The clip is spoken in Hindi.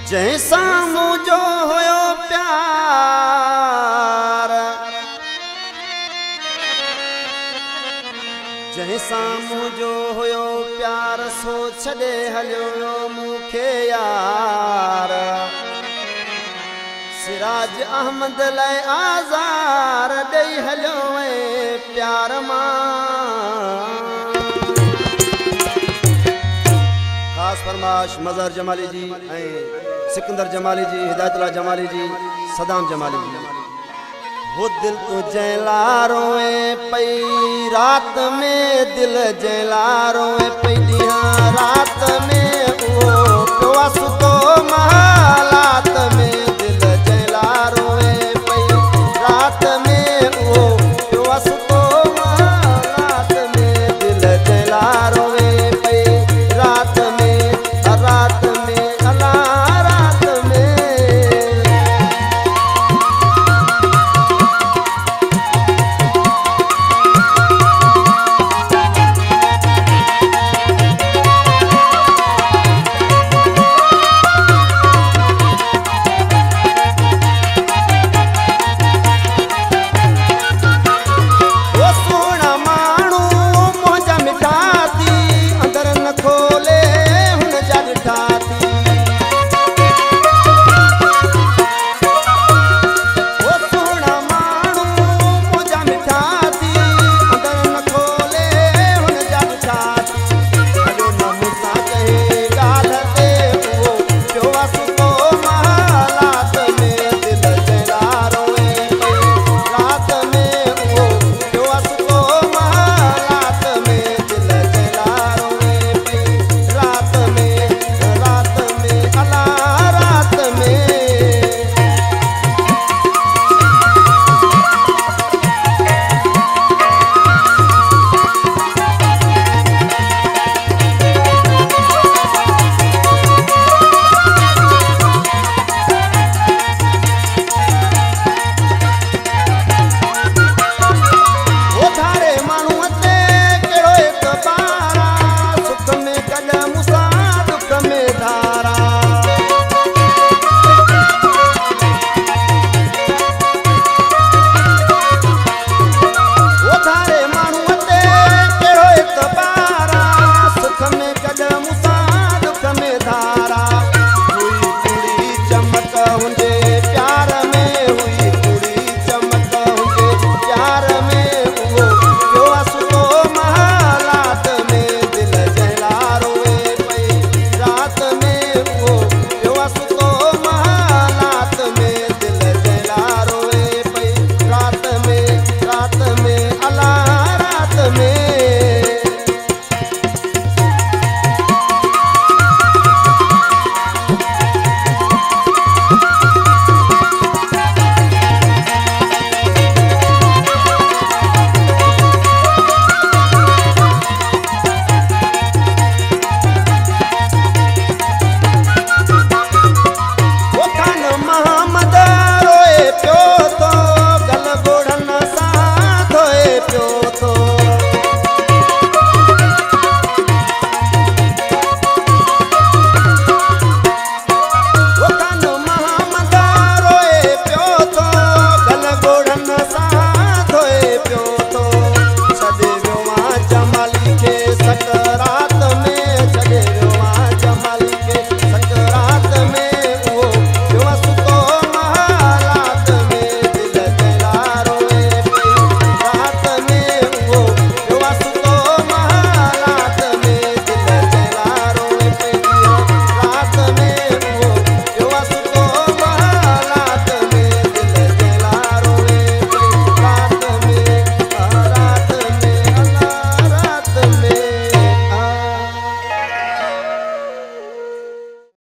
जैसा मुझो होयो प्यार जैसा मुझो होयो प्यार सो छॾे हलियो मूंखे यार सिराज अहमद लाइ आज़ार ॾेई हलियो प्यार मां खास फरमाश मज़हर जमाली जी सिकंदर जमाली जी हिदायतुल्लाह जमाली जी सदाम जमाली जी वो दिल तुझे लारोए पई रात में दिल जे लारोए पई ॾींहं रात में वो पियो